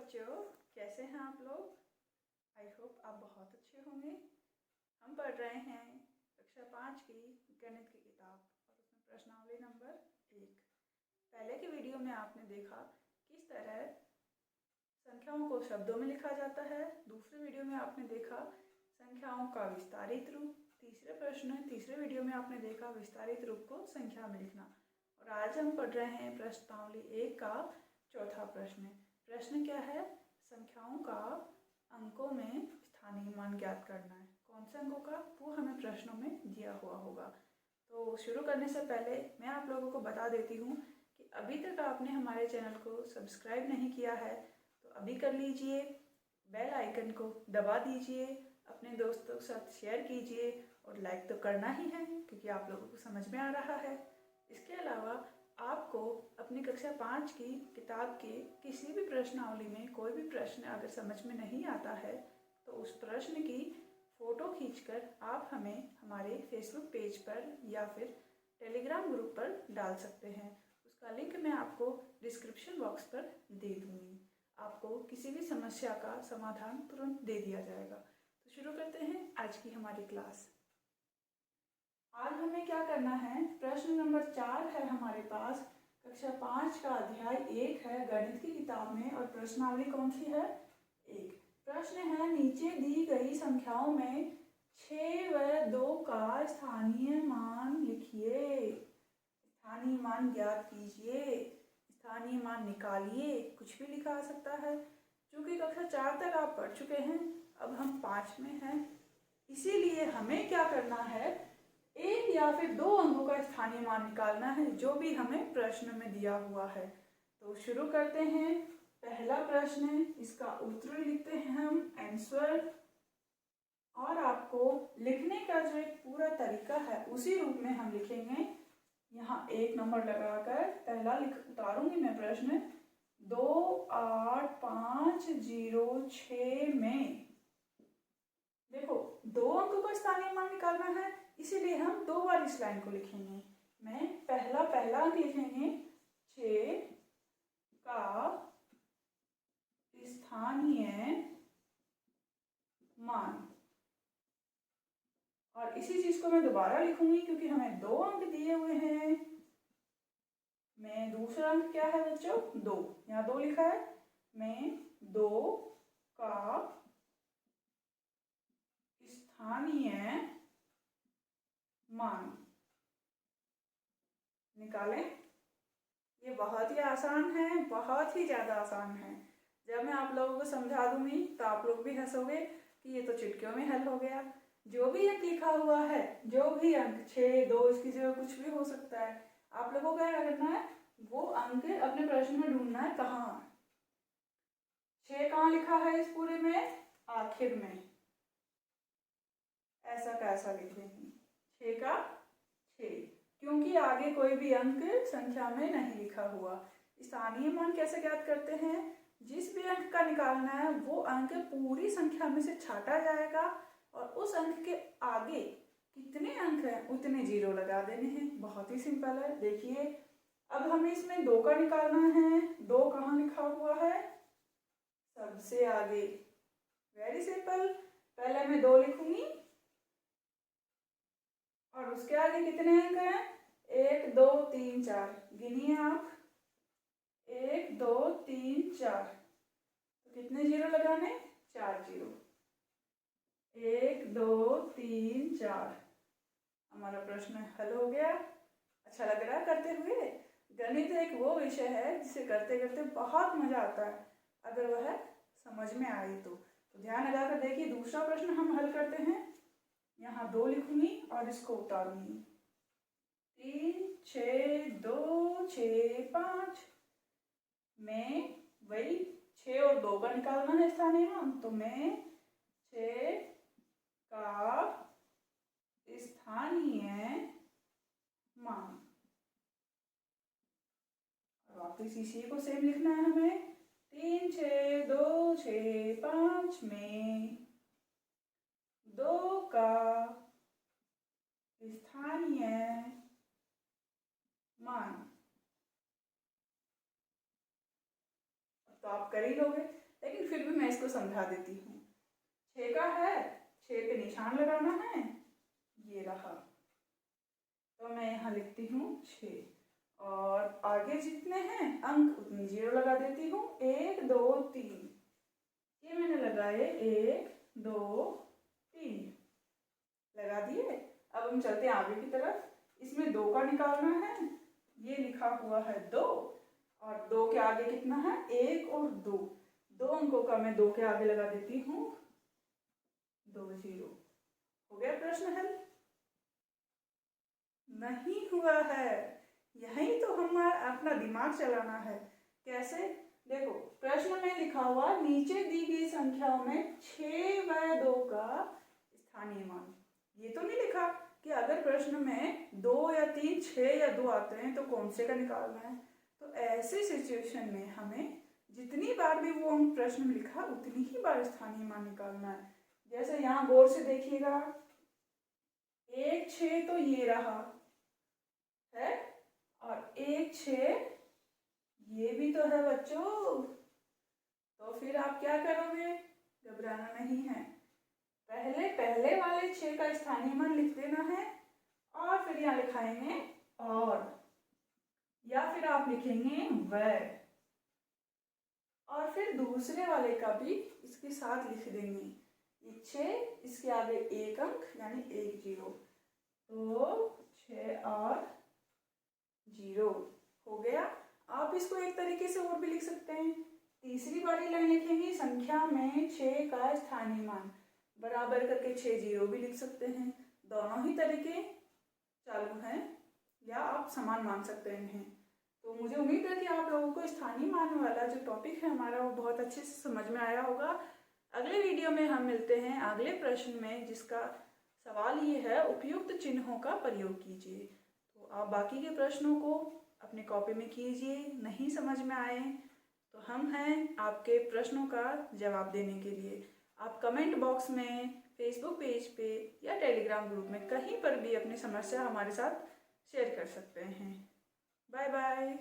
बच्चों, कैसे हैं आप लोग। आई होप आप बहुत अच्छे होंगे। हम पढ़ रहे हैं कक्षा 5 की गणित की किताब और उसमें प्रश्नावली नंबर 1। पहले की वीडियो में आपने देखा किस तरह संख्याओं को शब्दों में लिखा जाता है। दूसरे वीडियो में आपने देखा संख्याओं का विस्तारित रूप। तीसरे वीडियो में आपने देखा विस्तारित रूप को संख्या में लिखना। और आज हम पढ़ रहे हैं प्रश्नावली 1 का चौथा प्रश्न। प्रश्न क्या है? संख्याओं का अंकों में स्थानीय मान ज्ञात करना है। कौन से अंकों का, वो हमें प्रश्नों में दिया हुआ होगा। तो शुरू करने से पहले मैं आप लोगों को बता देती हूँ कि अभी तक आपने हमारे चैनल को सब्सक्राइब नहीं किया है तो अभी कर लीजिए। बेल आइकन को दबा दीजिए, अपने दोस्तों के साथ शेयर कीजिए और लाइक तो करना ही है क्योंकि आप लोगों को समझ में आ रहा है। इसके अलावा आपको अपनी कक्षा 5 की किताब के किसी भी प्रश्नावली में कोई भी प्रश्न अगर समझ में नहीं आता है तो उस प्रश्न की फ़ोटो खींचकर आप हमें हमारे फेसबुक पेज पर या फिर टेलीग्राम ग्रुप पर डाल सकते हैं। उसका लिंक मैं आपको डिस्क्रिप्शन बॉक्स पर दे दूँगी। आपको किसी भी समस्या का समाधान तुरंत दे दिया जाएगा। तो शुरू करते हैं आज की हमारी क्लास। आज हमें क्या करना है, प्रश्न नंबर 4 है हमारे पास। कक्षा 5 का अध्याय 1 है गणित की किताब में और प्रश्नावली कौन सी है? 1। प्रश्न है, नीचे दी गई संख्याओं में 6 व 2 का स्थानीय मान लिखिए। स्थानीय मान ज्ञात कीजिए, स्थानीय मान निकालिए, कुछ भी लिखा आ सकता है। क्योंकि कक्षा 4 तक आप पढ़ चुके हैं, अब हम 5 में हैं, इसीलिए हमें क्या करना है, 1 या फिर 2 अंकों का स्थानीय मान निकालना है जो भी हमें प्रश्न में दिया हुआ है। तो शुरू करते हैं। पहला प्रश्न, इसका उत्तर लिखते हैं हम आंसर। और आपको लिखने का जो एक पूरा तरीका है उसी रूप में हम लिखेंगे। यहाँ 1 नंबर लगाकर पहला उतारूंगी मैं प्रश्न। 28506 में देखो 2 अंकों का स्थानीय मान निकालना है, इसीलिए हम 2 बार इस लाइन को लिखेंगे। मैं पहला अंक लिखेंगे 6 का स्थानीय मान, और इसी चीज को मैं दोबारा लिखूंगी क्योंकि हमें 2 अंक दिए हुए हैं। मैं दूसरा अंक क्या है बच्चों? 2, यहाँ 2 लिखा है। मैं 2 का स्थानीय मान निकालें। ये बहुत ही आसान है, बहुत ही ज़्यादा आसान है। जब मैं आप लोगों को समझा दूंगी तो आप लोग भी हंसोगे कि ये तो चुटकियों में हल हो गया। जो भी अंक लिखा हुआ है, जो भी अंक 6, 2 इसकी जगह कुछ भी हो सकता है। आप लोगों को क्या करना है, वो अंक अपने प्रश्न में ढूंढना है। कहाँ 6 कहाँ लिखा है इस पूरे में? आखिर में ऐसा कैसा लिख देंगे 6 का 6, क्योंकि आगे कोई भी अंक संख्या में नहीं लिखा हुआ। स्थानीय मान कैसे ज्ञात करते हैं? जिस भी अंक का निकालना है वो अंक पूरी संख्या में से छाटा जाएगा और उस अंक के आगे कितने अंक हैं उतने 0 लगा देने हैं। बहुत ही सिंपल है। देखिए अब हमें इसमें 2 का निकालना है। 2 कहाँ लिखा हुआ है? सबसे आगे। Very simple. पहले मैं 2 लिखूंगी और उसके आगे कितने अंक हैं? 1 2 3 4। गिनिए आप, 1 2 3 4। तो कितने 0 लगाने? 4 0। 1 2 3 4। हमारा प्रश्न हल हो गया। अच्छा लग रहा है करते हुए? गणित एक वो विषय है जिसे करते करते बहुत मजा आता है अगर वह समझ में आए तो। ध्यान लगाकर देखिए। दूसरा प्रश्न हम हल करते हैं। यहाँ 2 लिखूंगी और इसको उतारूंगी। 3 6 2 6 5 में वही 6 और 2 का निकालना है स्थानीय मान। तो मैं 6 का स्थानीय मान, वापिस इसी को सेम लिखना है हमें। 3 6 2 6 5 में 2 का स्थानीय मान। तो आप कर ही लोगे। लेकिन फिर भी मैं इसको समझा देती हूँ। 6 का है, 6 पे निशान लगाना है, ये रहा, तो मैं यहाँ लिखती हूँ 6 और आगे जितने हैं अंक उतनी 0 लगा देती हूँ। 1 2 3 ये मैंने लगाए, 1 2 3 लगा दिए। अब हम चलते हैं आगे की तरफ। इसमें 2 का निकालना है, ये लिखा हुआ है 2 और 2 के आगे कितना है, 1 और 2, 2 अंकों का मैं 2 के आगे लगा देती हूँ 2 0। हो गया प्रश्न हल? नहीं हुआ है। यही तो हमारा अपना दिमाग चलाना है। कैसे? देखो प्रश्न में लिखा हुआ नीचे दी गई संख्याओं में 6 व 2 का स्थानीय मान। ये तो नहीं लिखा कि अगर प्रश्न में 2 या 3 6 या 2 आते हैं तो कौन से का निकालना है। तो ऐसे सिचुएशन में हमें जितनी बार भी वो प्रश्न में लिखा उतनी ही बार स्थानीय मान निकालना है। जैसे यहाँ गौर से देखिएगा, 1 6 तो ये रहा है और 1 6 ये भी तो है बच्चों। तो फिर आप क्या करोगे? घबराना नहीं है, पहले वाले 6 का स्थानीय मान लिख देना है और फिर यहाँ लिखाएंगे और, या फिर आप लिखेंगे वह, और फिर दूसरे वाले का भी इसके साथ लिख देंगे। ये 6 इसके आगे 1 अंक यानी 1 0, तो 6 और 0 हो गया। आप इसको एक तरीके से और भी लिख सकते हैं। तीसरी वाली लाइन लिखेंगे, संख्या में 6 का स्थानीय मान बराबर करके 6 0 भी लिख सकते हैं। दोनों ही तरीके चालू हैं या आप समान मान सकते हैं। तो मुझे उम्मीद है कि आप लोगों को स्थानीय मान वाला जो टॉपिक है हमारा वो बहुत अच्छे से समझ में आया होगा। अगले वीडियो में हम मिलते हैं अगले प्रश्न में, जिसका सवाल ये है उपयुक्त चिन्हों का प्रयोग कीजिए। तो आप बाकी के प्रश्नों को अपने कॉपी में कीजिए। नहीं समझ में आए तो हम हैं आपके प्रश्नों का जवाब देने के लिए। आप कमेंट बॉक्स में, फेसबुक पेज पे या टेलीग्राम ग्रुप में कहीं पर भी अपनी समस्या हमारे साथ शेयर कर सकते हैं। Bye bye.